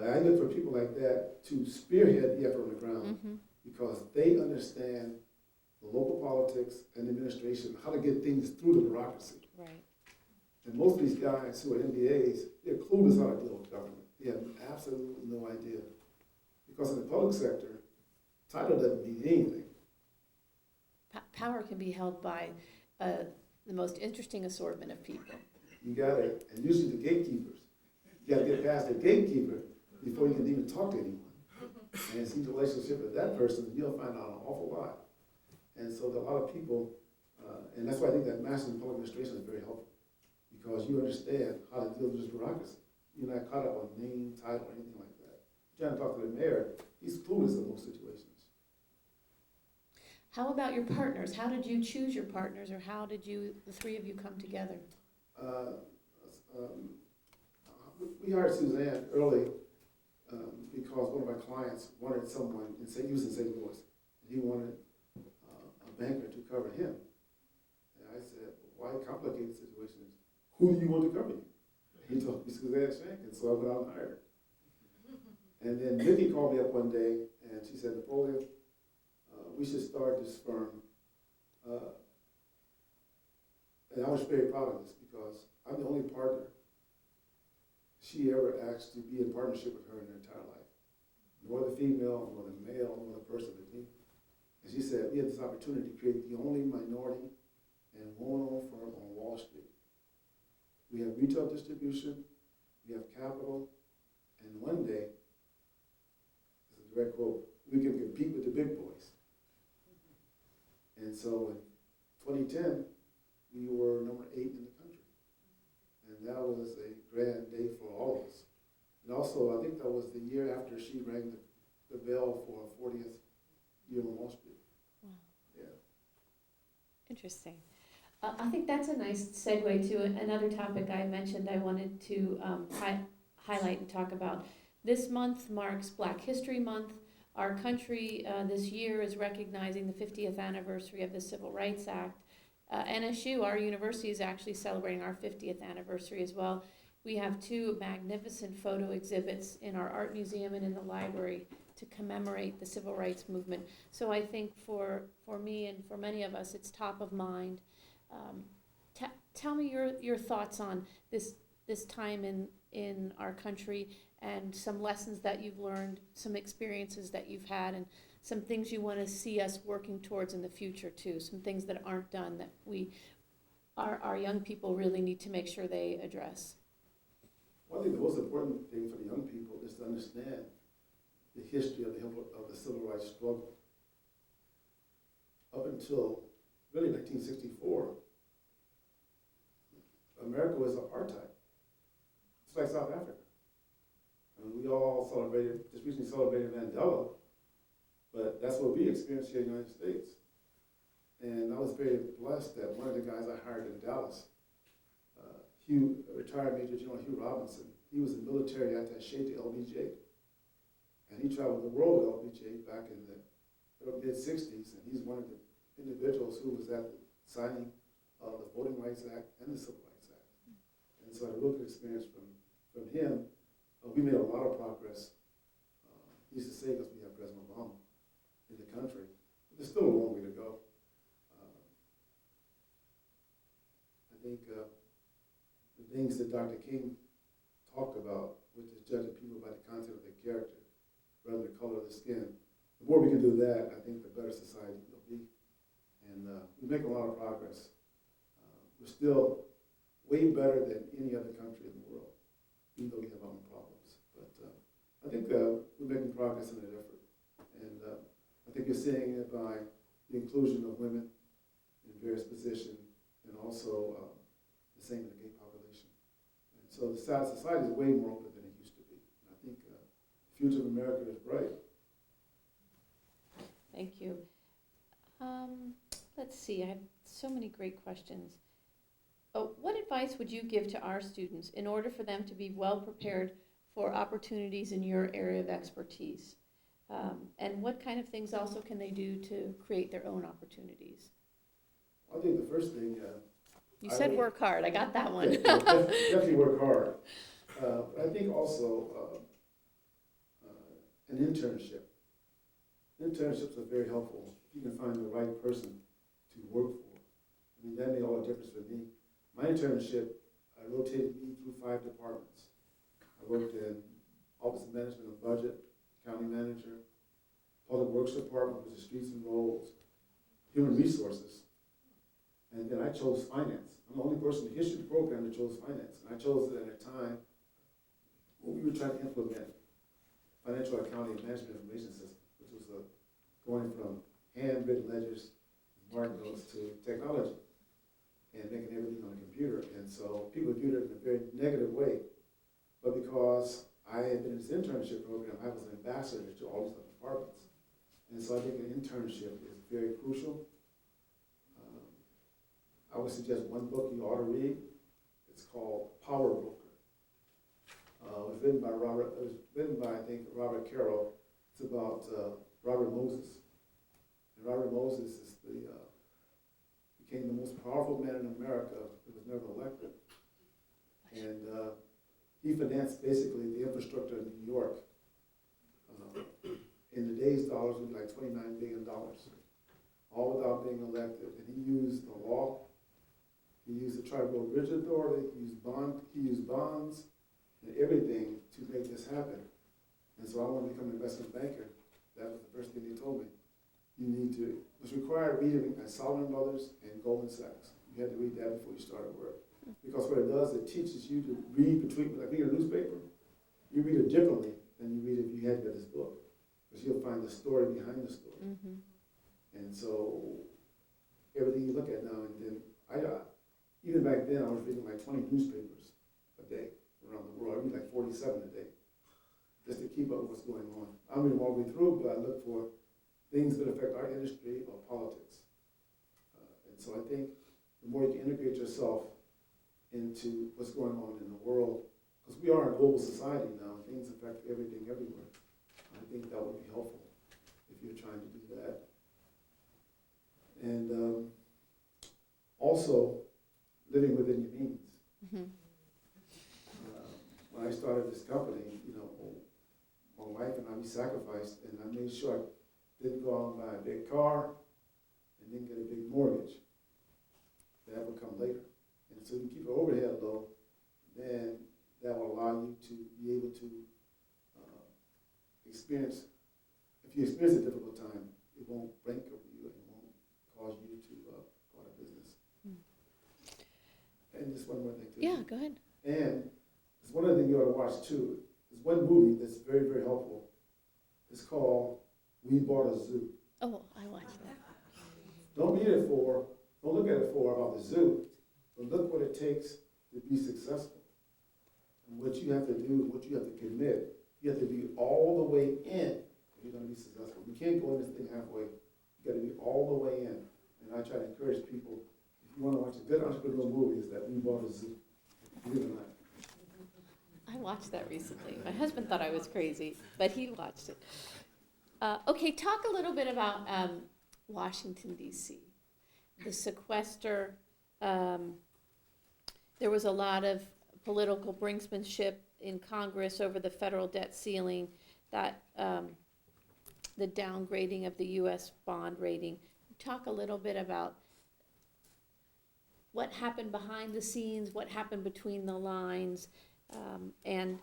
I look for people like that to spearhead the effort on the ground Mm-hmm. because they understand the local politics and administration, how to get things through the bureaucracy. Right. And most of these guys who are M.P.As, they're clueless how to deal with government. They have absolutely no idea. Because in the public sector, title doesn't mean anything. Power can be held by the most interesting assortment of people. You got it. And usually the gatekeepers. You got to get past the gatekeeper before you can even talk to anyone. And see the relationship with that person, you'll find out an awful lot. And so there are a lot of people, and that's why I think that master's in public administration is very helpful. Because you understand how to deal with this bureaucracy. You're not caught up on name, title, or anything like that. You're trying to talk to the mayor, he's clueless in most situations. How about your partners? How did you choose your partners, or how did the three of you come together? We hired Suzanne early because one of our clients wanted someone he was in St. Louis, and he wanted a banker to cover him. And I said, why complicate the situation? Who do you want to cover you? And he told me Suzanne Shank, and so I went out and hired her. And then Vicki called me up one day, and she said, Napoleon, we should start this firm. And I was very proud of this because I'm the only partner she ever asked to be in partnership with her in her entire life. No other female, no other male, no other person with me. And she said, we had this opportunity to create the only minority and woman-owned firm on Wall Street. We have retail distribution, we have capital, and one day, this is a direct quote, we can compete with the big boys. And so in 2010, we were number 8 in the country. And that was a grand day for all of us. And also, I think that was the year after she rang the bell for her 40th year on Wall Street. Wow. Yeah. Interesting. I think that's a nice segue to another topic I mentioned I wanted to highlight and talk about. This month marks Black History Month. Our country this year is recognizing the 50th anniversary of the Civil Rights Act. NSU, our university, is actually celebrating our 50th anniversary as well. We have 2 magnificent photo exhibits in our art museum and in the library to commemorate the civil rights movement. So I think for me and for many of us, it's top of mind. Tell me your thoughts on this time in our country and some lessons that you've learned, some experiences that you've had, and some things you want to see us working towards in the future too, some things that aren't done that our young people really need to make sure they address. Well, I think the most important thing for the young people is to understand the history of the civil rights struggle. Up until really 1964, America was apartheid. It's like South Africa. I mean, we all just recently celebrated Mandela, but that's what we experienced here in the United States. And I was very blessed that one of the guys I hired in Dallas, retired Major General Hugh Robinson, he was a military attaché to LBJ. And he traveled the world with LBJ back in the mid-60s, and he's one of the individuals who was at the signing of the Voting Rights Act and the Civil Rights Act. And so I had a real good experience from him. We made a lot of progress. He used to say, because we have President Obama in the country, but there's still a long way to go. I think the things that Dr. King talked about, which is judging people by the content of their character rather than the color of the skin, the more we can do that, I think the better society will be. And we make a lot of progress. We're still way better than any other country in the world, even though we have our own problems. But I think we're making progress in that effort. And I think you're seeing it by the inclusion of women in various positions, and also the same in the gay population. And so the society is way more open than it used to be. And I think the future of America is bright. Thank you. Let's see, I have so many great questions. What advice would you give to our students in order for them to be well prepared for opportunities in your area of expertise? And what kind of things also can they do to create their own opportunities? I think the first thing... you said work hard. I got that one. Definitely work hard. But I think also an internship. Internships are very helpful if you can find the right person to work for. I mean, that made all the difference for me. My internship, I rotated me through 5 departments. I worked in Office of Management and Budget, County Manager, Public Works Department, which is streets and roads, Human Resources, and then I chose finance. I'm the only person in the history of the program that chose finance, and I chose it at a time when we were trying to implement financial accounting and management information system, which was going from handwritten ledgers, mark notes, to technology and making everything on a computer. And so people viewed it in a very negative way. But because I had been in this internship program, I was an ambassador to all these other departments. And so I think an internship is very crucial. I would suggest one book you ought to read. It's called Power Broker. It was written by I think Robert Carroll. It's about Robert Moses. And Robert Moses is became the most powerful man in America who was never elected. And he financed basically the infrastructure in New York. In today's dollars, would be like $29 billion, all without being elected. And he used the law, he used the Tribal Bridge Authority, he used bonds and everything to make this happen. And so I wanted to become an investment banker. That was the first thing they told me. You need to, it was required reading at Solomon Brothers and Goldman Sachs. You had to read that before you started work. Because what it does, it teaches you to read between, like reading a newspaper, you read it differently than you read if you had read this book. Because you'll find the story behind the story. Mm-hmm. And so everything you look at now, and then even back then I was reading like 20 newspapers a day around the world. I read like 47 a day, just to keep up with what's going on. I don't read them all the way through, but I look for things that affect our industry or politics. And so I think the more you can integrate yourself into what's going on in the world, because we are a global society now, things affect everything everywhere. I think that would be helpful if you're trying to do that. And also, living within your means. Mm-hmm. When I started this company, my wife and I, we sacrificed, and I made sure I didn't go out and buy a big car and didn't get a big mortgage. That would come later. And so you keep your overhead low, then that will allow you to be able to experience, if you experience a difficult time, it won't bankrupt you, it won't cause you to go out of business. And just one more thing too. Yeah, go ahead. And there's one other thing you ought to watch too. There's one movie that's very, very helpful. It's called We Bought a Zoo. Oh, I watched that. Don't look at it for about the zoo, but look what it takes to be successful. And what you have to do, what you have to commit. You have to be all the way in if you're going to be successful. You can't go in this thing halfway. You got to be all the way in. And I try to encourage people, if you want to watch a good entrepreneurial movie, is that We Bought a Zoo. Believe it or not. I watched that recently. My husband thought I was crazy, but he watched it. Okay, talk a little bit about Washington, D.C. The sequester. There was a lot of political brinksmanship in Congress over the federal debt ceiling, that the downgrading of the U.S. bond rating. Talk a little bit about what happened behind the scenes, what happened between the lines, and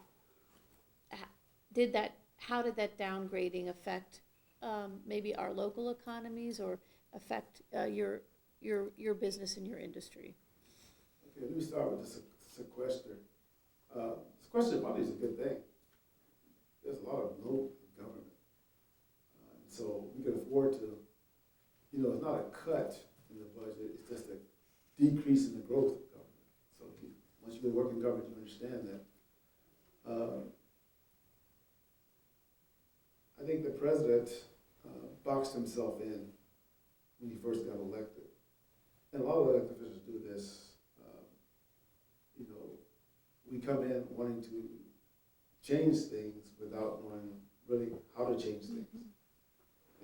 how did that downgrading affect maybe our local economies or affect your business and your industry? Okay, let me start with the sequester. Sequester money is a good thing. There's a lot of low government. So we can afford to, it's not a cut in the budget, it's just a decrease in the growth of government. So once you've been working in government, you understand that. I think the president boxed himself in when he first got elected. And a lot of elected officials do this. We come in wanting to change things without knowing really how to change things.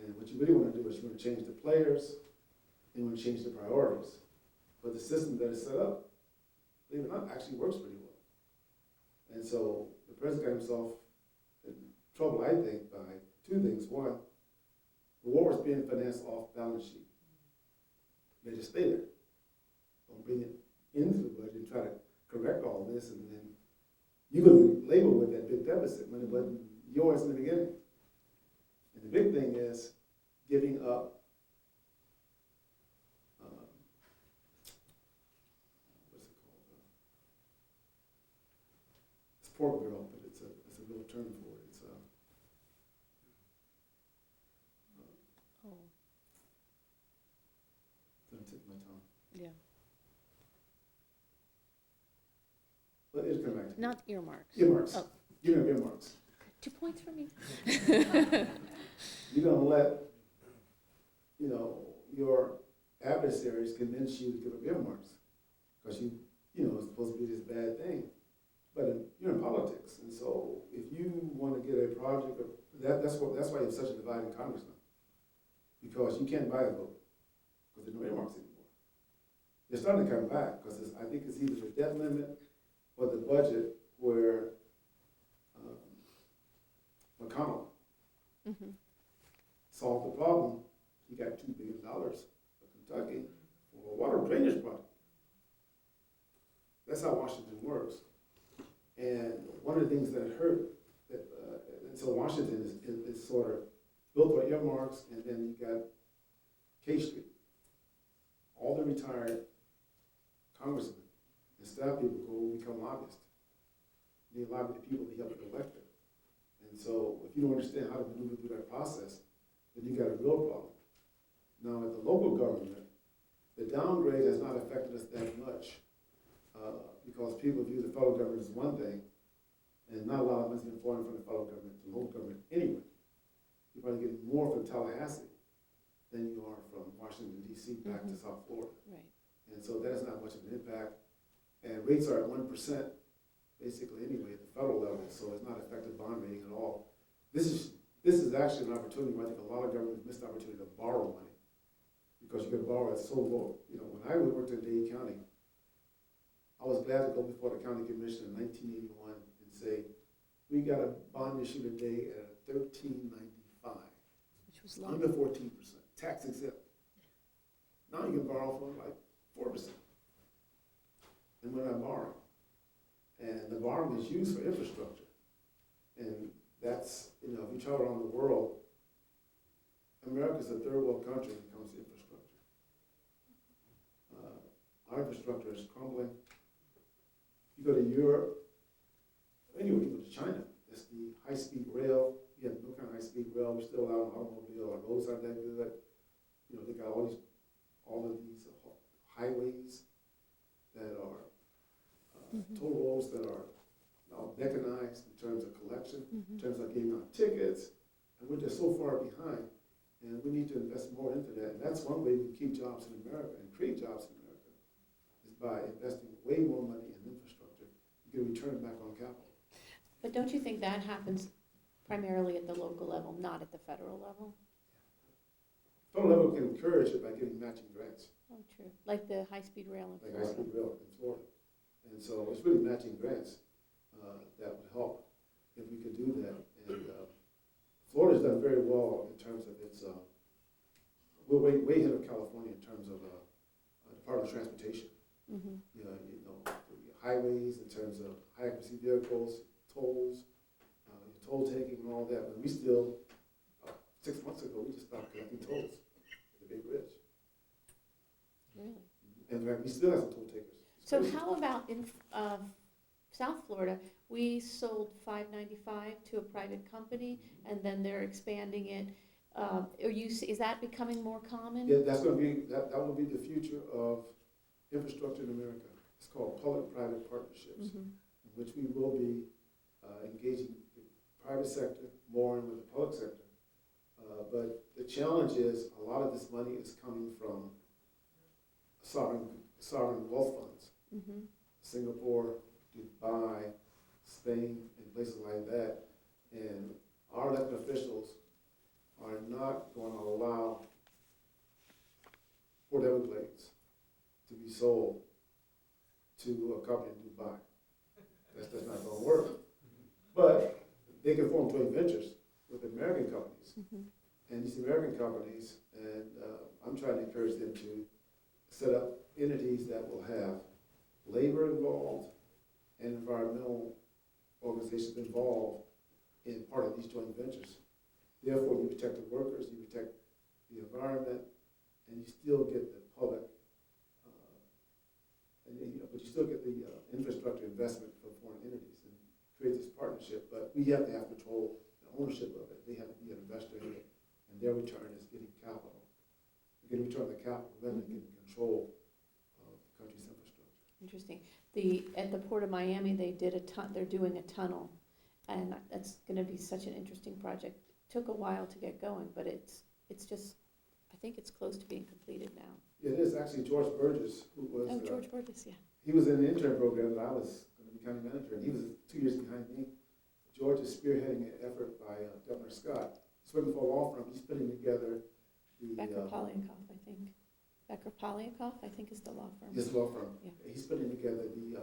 And what you really want to do is you want to change the players, and you want to change the priorities. But the system that is set up, believe it or not, actually works pretty well. And so the president got himself in trouble, I think, by two things. One, the war is being financed off balance sheet. They just stay there. Don't bring it into the budget and try to correct all this, and then you're going to labor with that big deficit when it wasn't yours in the beginning. And the big thing is giving up what's it called? It's pork barrel, but it's a real term for it. It's Oh, on the tip of my tongue. yeah. But it'll come back to me. Not earmarks. Earmarks. Oh. You know earmarks. 2 points for me. You're gonna let, your adversaries convince you to give up earmarks. Because it's supposed to be this bad thing. But you're in politics, and so if you want to get a project, that's why you have such a divide in Congress now. Because you can't buy a vote, because there's no earmarks anymore. They're starting to come back, because I think it's either the debt limit or the budget where McConnell solved the problem. He got $2 billion for Kentucky for a water drainage project. That's how Washington works. And one of the things that hurt, and so Washington is sort of built on earmarks, and then you got K Street. All the retired congressmen and staff people go become lobbyists. They lobby the people they help elect them. And so if you don't understand how to maneuver through that process, then you got a real problem. Now at the local government, the downgrade has not affected us that much because people view the federal government as one thing, and not a lot of money's been flowing from the federal government to local government anyway. You're probably getting more from Tallahassee than you are from Washington, D.C. back to South Florida. Right. And so that is not much of an impact. And rates are at 1% basically anyway at the federal level, so it's not affected bond rating at all. This is actually an opportunity where I think a lot of governments missed the opportunity to borrow money, because you can borrow at so low. When I worked in Dade County, I was glad to go before the county commission in 1981 and say, we got a bond issue today at $13.95, Which was low. under 14%, tax exempt. Now you can borrow for like 4%. And we're not borrowing. And the borrowing is used for infrastructure. And that's, if you travel around the world, America's a third world country when it comes to infrastructure. Our infrastructure is crumbling. You go to Europe, anyway, you go to China, it's the high-speed rail. You have no kind of high-speed rail. We're still out on automobile. Our roads aren't that good. They got all of these highways that are toll roads that are mechanized in terms of collection, in terms of getting out tickets, and we're just so far behind. And we need to invest more into that. And that's one way we keep jobs in America and create jobs in America, is by investing way more money in infrastructure. You get a return back on capital. But don't you think that happens primarily at the local level, not at the federal level? Federal level can encourage it by getting matching grants. Oh, true. Like the high-speed rail in Florida. Like high-speed rail in Florida. And so it's really matching grants that would help if we could do that. And Florida's done very well in terms of its, we're way ahead of California in terms of Department of Transportation. Highways, in terms of high-accuracy vehicles, tolls, toll taking and all that. But we still, 6 months ago, we just stopped collecting tolls at the big bridge. Really? And in fact, we still have some toll takers. So how about in South Florida, we sold 595 to a private company, and then they're expanding it. Is that becoming more common? Yeah, that's going to be, that will be the future of infrastructure in America. It's called public-private partnerships, in which we will be engaging the private sector more in with the public sector. But the challenge is a lot of this money is coming from sovereign wealth funds. Singapore, Dubai, Spain, and places like that. And our elected officials are not going to allow Ford Everglades to be sold to a company in Dubai. That's not going to work. But they can form joint ventures with American companies and these American companies, and I'm trying to encourage them to set up entities that will have labor involved and environmental organizations involved in part of these joint ventures. Therefore, you protect the workers, you protect the environment, and you still get the public, but you still get the infrastructure investment from foreign entities and create this partnership. But we have to have control and ownership of it. They have to be an investor in it, and their return is getting capital. Getting return on the capital, then they get control of the country's infrastructure. Interesting. At the Port of Miami, they're doing a tunnel, and that's going to be such an interesting project. Took a while to get going, but it's just, I think it's close to being completed now. Yeah, it is actually George Burgess, who was. George Burgess, yeah. He was in the intern program that I was going to be county manager, and he was 2 years behind me. George is spearheading an effort by Governor Scott. He's working for a law firm. He's putting together the. Becker Polyakoff, I think. Becker Polyakoff, I think, is the law firm. His law firm. Yeah. He's putting together the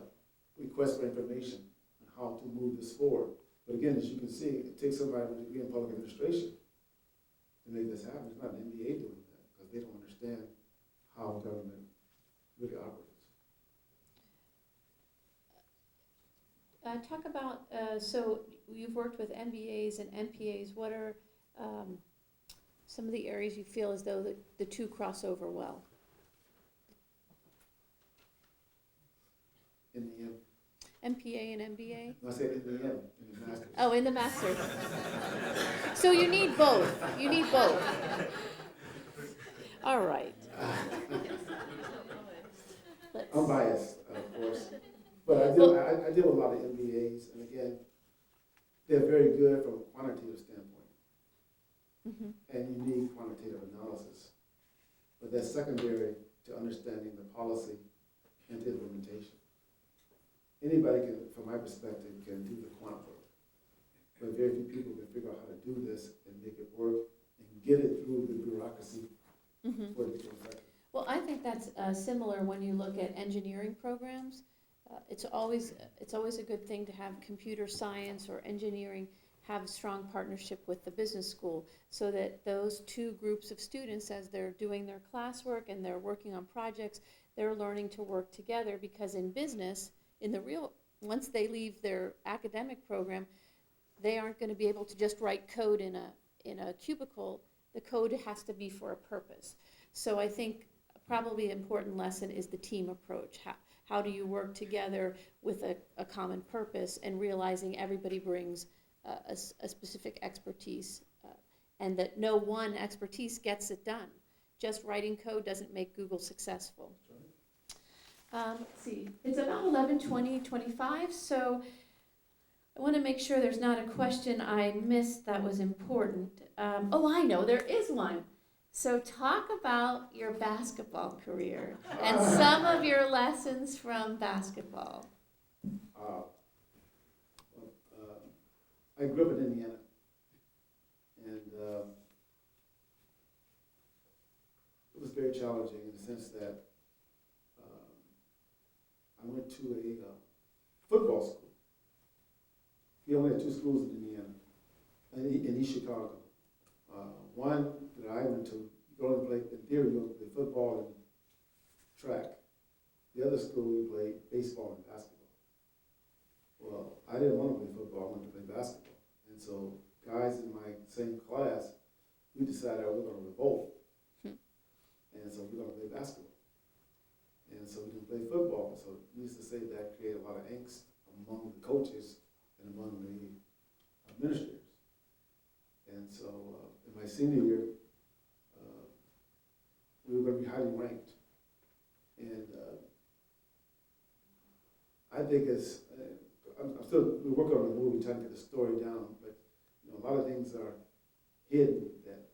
request for information on how to move this forward. But again, as you can see, it takes somebody with a degree in public administration to make this happen. It's not an M.P.A. doing that because they don't understand how government really operates. Talk about, so you've worked with M.B.As and M.P.As. What are some of the areas you feel as though the two cross over well? In the end. M.P.A. and M.B.A.? I said in the end, in the master's. Oh, in the master's. So you need both. You need both. All right. I'm biased, of course, but I deal with a lot of M.B.As, and again, they're very good from a quantitative standpoint, and you need quantitative analysis, but that's secondary to understanding the policy and the implementation. Anybody can, from my perspective, can do the quant work, but very few people can figure out how to do this and make it work and get it through the bureaucracy for it to be effective. Well, I think that's similar when you look at engineering programs. It's always a good thing to have computer science or engineering have a strong partnership with the business school, so that those two groups of students, as they're doing their classwork and they're working on projects, they're learning to work together, because in business, once they leave their academic program, they aren't going to be able to just write code in a cubicle. The code has to be for a purpose. So I think probably an important lesson is the team approach. How do you work together with a common purpose, and realizing everybody brings a specific expertise, and that no one expertise gets it done. Just writing code doesn't make Google successful. Let's see, it's about 11:20:25, so I want to make sure there's not a question I missed that was important. Oh, I know, there is one. So talk about your basketball career and some of your lessons from basketball. I grew up in Indiana, and it was very challenging in the sense that I went to a football school. We only had two schools in Indiana, in East Chicago. One that I went to, you go and play, in theory, you go play football and track. The other school, we played baseball and basketball. Well, I didn't want to play football, I wanted to play basketball. And so guys in my same class, we decided we were going to revolt. And so we're going to play basketball. And so we didn't play football. So needless to say, that created a lot of angst among the coaches and among the administrators. And so in my senior year, we were going to be highly ranked. And I think we're working on the movie, trying to get the story down, but a lot of things are hidden that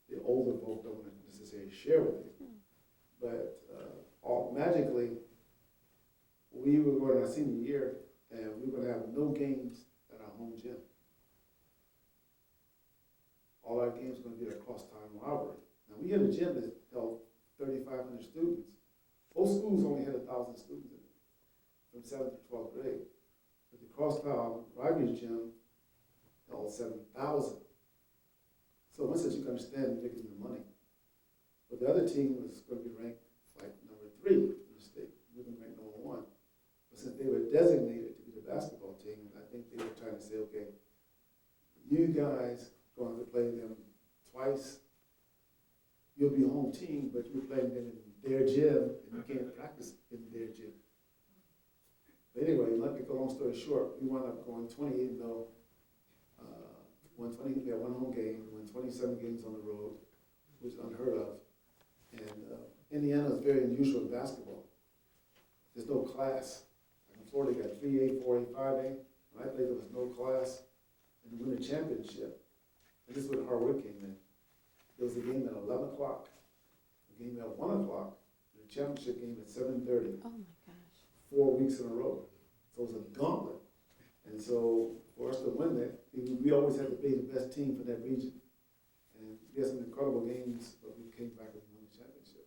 the older folk don't necessarily share with you. But magically, we were going to our senior year, and we were going to have no games at our home gym. All our games were going to be at a cross-town rivalry. Now, we had a gym that held 3,500 students. Most schools only had 1,000 students in it, from 7th to 12th grade. But the cross-town rivalry gym held 7,000. So in one sense, you can understand making the money. But the other team was going to be ranked like number 3 in the state. We were ranked number 1. But since they were designated to be the basketball team, I think they were trying to say, okay, you guys going to play them twice. You'll be a home team, but you're playing them in their gym, and you can't practice in their gym. But anyway, let me go long story short, we wound up going 28-0. We had one home game, we won 27 games on the road, which is unheard of. And Indiana is very unusual in basketball. There's no class. Like in Florida, you got 3A, 4A, 5A. When I played, there was no class. And to win a championship, and this is where the hard work came in. There was a game at 11 o'clock, a game at 1 o'clock, and a championship game at 7:30. Oh my gosh. 4 weeks in a row. So it was a gauntlet. And so for us to win that, we always had to be the best team for that region. And we had some incredible games, but we came back and won the championship.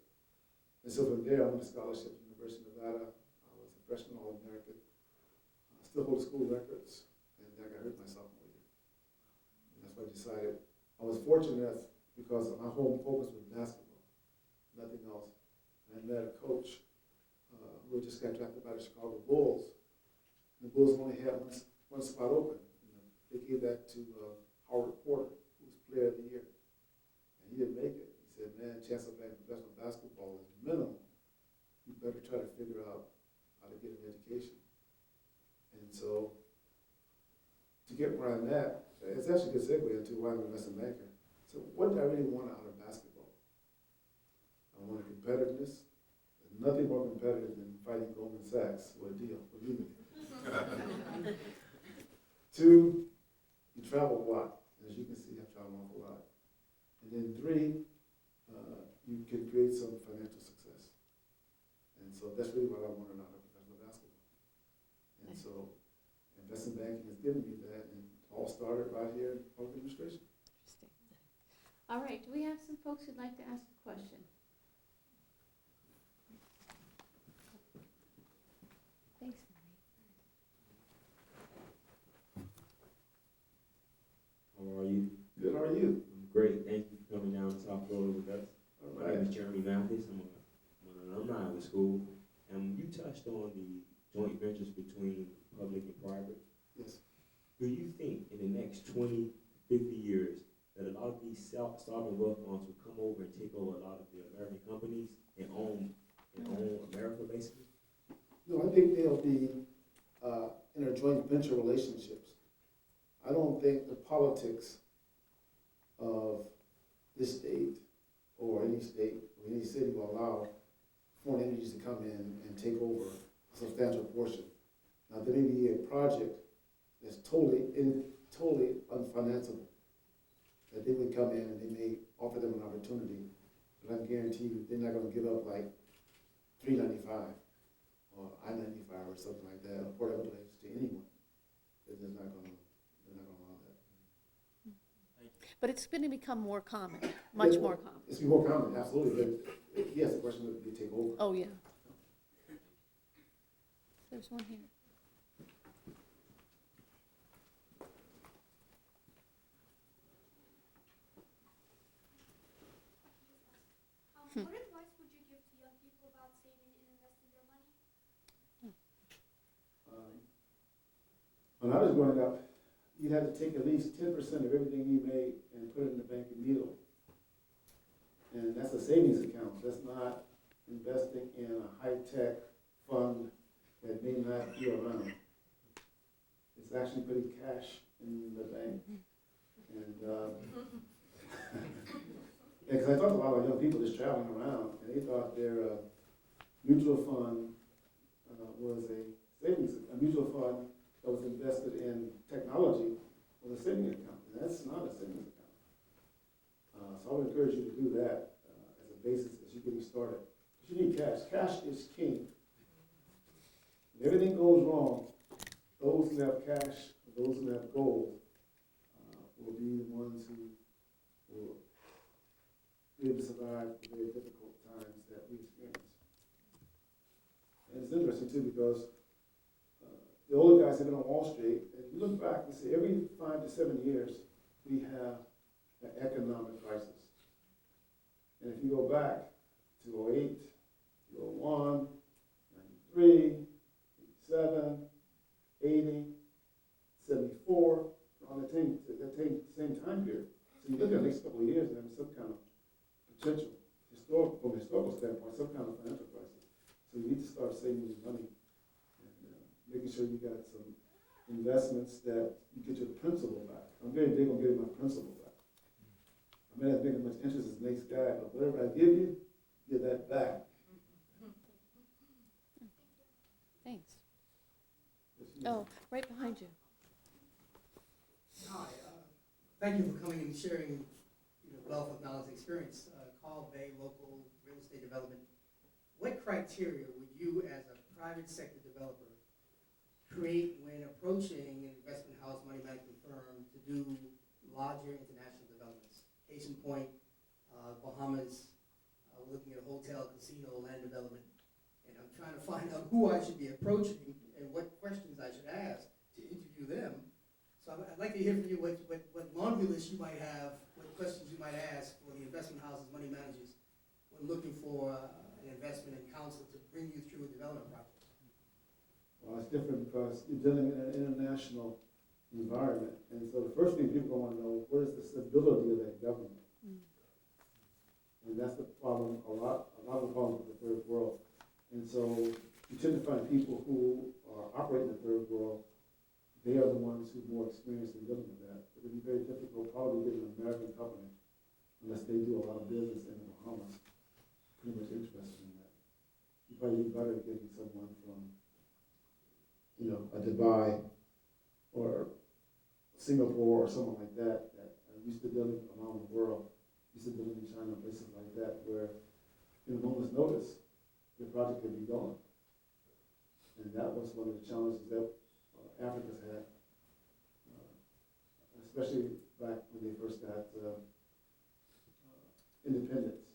And so from there, I went to scholarship at the University of Nevada. I was a freshman All-American. I still hold school records, and I got hurt my sophomore year. And that's why I decided. I was fortunate enough because my whole focus was basketball, nothing else. And I met a coach who had just got drafted by the Chicago Bulls. And the Bulls only had one spot open. They gave that to Howard Porter, who was Player of the Year. And he didn't make it. He said, man, chance of playing professional basketball is minimal. You better try to figure out how to get an education. And so, to get where I'm at, it's actually a good segue into why I'm an investment banker. So what do I really want out of basketball? I want a competitiveness. There's nothing more competitive than fighting Goldman Sachs for a deal, believe me. 2, you travel a lot. As you can see, I've traveled an awful lot. And then 3, you can create some financial success. And so that's really what I wanted out of professional basketball. And so investment banking has given me that, and it all started right here in public administration. Interesting. All right, do we have some folks who'd like to ask a question? Thanks, How are you? Good, how are you? I'm great. Thank you for coming down to South Florida with us. All My right. name is Jeremy Mathis. I'm an alumni of the school. And you touched on the joint ventures between public and private. Yes. Do you think in the next 20, 50 years that a lot of these sovereign wealth funds will come over and take over a lot of the American companies and own America, basically? No, I think they'll be in a joint venture relationships. I don't think the politics of this state or any state or any city will allow foreign entities to come in and take over a substantial portion. Now, there may be a project that's totally unfinanceable, that they would come in and they may offer them an opportunity, but I guarantee you they're not going to give up like $3.95 or I-95 or something like that, or whatever place to anyone. They're not going to allow that. But it's going to become more common, much more common. It's more common, absolutely, but yes, the question would be take over. Oh, yeah. There's one here. What advice would you give to young people about saving and investing their money? When I was growing up, you'd have to take at least 10% of everything you made and put it in the bank immediately. And that's a savings account. That's not investing in a high-tech fund that may not be around. It's actually putting cash in the bank. And because I talked to a lot of young people just traveling around, and they thought their mutual fund was a savings, a mutual fund that was invested in technology was a savings account, and that's not a savings account. So I would encourage you to do that as a basis as you're getting started. Because you need cash. Cash is king. When everything goes wrong, those who have cash, those who have gold, will be the ones who will be able to survive the very difficult times that we experience. And it's interesting too because the older guys have been on Wall Street, and if you look back, you see every 5 to 7 years we have an economic that same time period. So you look at the next couple of years, and having some kind of potential, from a historical standpoint, some kind of financial crisis. So you need to start saving your money and making sure you got some investments that you get your principal back. I'm very big on getting my principal back. I may not make as much interest as the next guy, but whatever I give you, get that back. Thanks. Oh, right behind you. Hi, thank you for coming and sharing your wealth of knowledge and experience. Carl Bay, local real estate development. What criteria would you, as a private sector developer, create when approaching an investment house money management firm to do larger international developments? Case in point, Bahamas, we're looking at a hotel, casino, land development, and I'm trying to find out who I should be approaching and what questions I should ask to interview them. So I'd like to hear from you what laundry list you might have, what questions you might ask for the investment houses, money managers, when looking for an investment and counsel to bring you through a development project. Well, it's different because you're dealing in an international environment. And so the first thing people want to know, what is the stability of that government? And that's the problem, a lot of the problems with the third world. And so you tend to find people who are operating in the third world, they are the ones who are more experienced in dealing with that. It would be very difficult probably getting an American company, unless they do a lot of business in the Bahamas, pretty much interested in that. You probably be better at getting someone from, a Dubai or Singapore or someone like that, that are used to dealing around the world, used to dealing in China, places like that, where in a moment's notice, your project could be gone. And that was one of the challenges that Africa's had, especially back when they first got independence.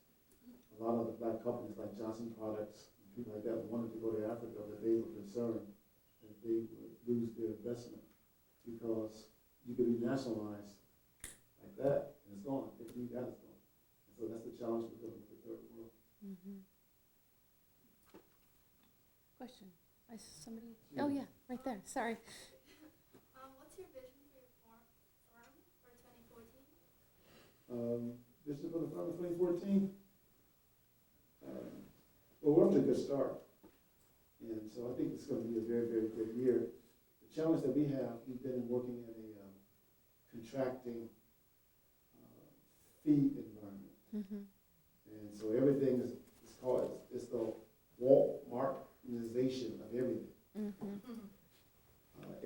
A lot of the black companies like Johnson Products and people like that wanted to go to Africa, but they were concerned that they would lose their investment because you could be nationalized like that and it's gone. If you got it's gone. And so that's the challenge with the third world. Mm-hmm. Question. I saw somebody. Yeah. Oh yeah, right there. Sorry. What's your vision for your firm for 2014? Vision for the firm in 2014? Well, we're off to a good start. And so I think it's going to be a very, very good year. The challenge that we have, we've been working in a contracting fee environment. Mm-hmm. And so everything is called, it's the Walmartization of everything. Mm-hmm.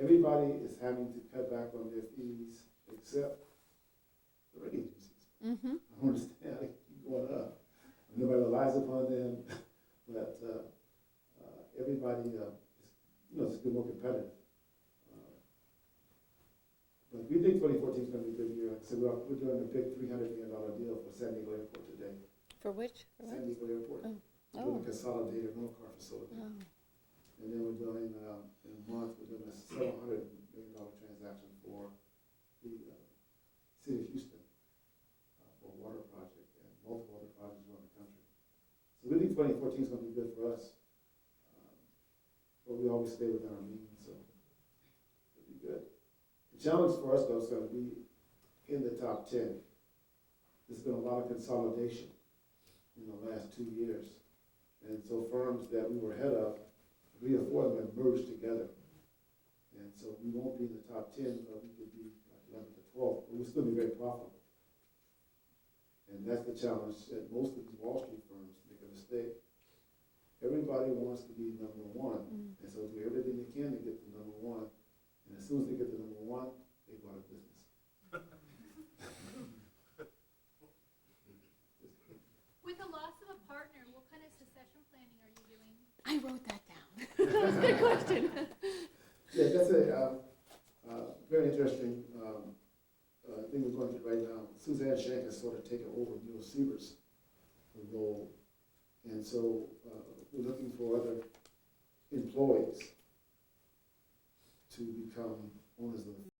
Everybody is having to cut back on their fees except the rating agencies. Mm-hmm. I don't understand how they keep going up. Nobody relies upon them, but everybody is, just get more competitive. But we think 2014 is going to be a good year. So we're doing a big $300 million deal for San Diego Airport today. For which? For San Diego Airport. Oh. We're doing a consolidated rental car facility. Oh. And then we're doing, in a month, we're doing a $700 million transaction for the city of Houston for a water project and multiple other projects around the country. So we think 2014 is going to be good for us. But we always stay within our means, so it'll be good. The challenge for us, though, is going to be in the top 10. There's been a lot of consolidation in the last 2 years. And so firms that we were ahead of, 3 or 4 of them have merged together. And so we won't be in the top 10, but we could be like 11 to 12, but we'll still be very profitable. And that's the challenge that most of these Wall Street firms make a mistake. Everybody wants to be number one, and so do everything they can to get to number one. And as soon as they get to number one, they go out of business. With the loss of a partner, what kind of succession planning are you doing? I wrote that down. That's a good question. Yeah, that's a very interesting thing we're going through right now. Suzanne Shank has sort of taken over Neil Siebert's role, and so we're looking for other employees to become owners of the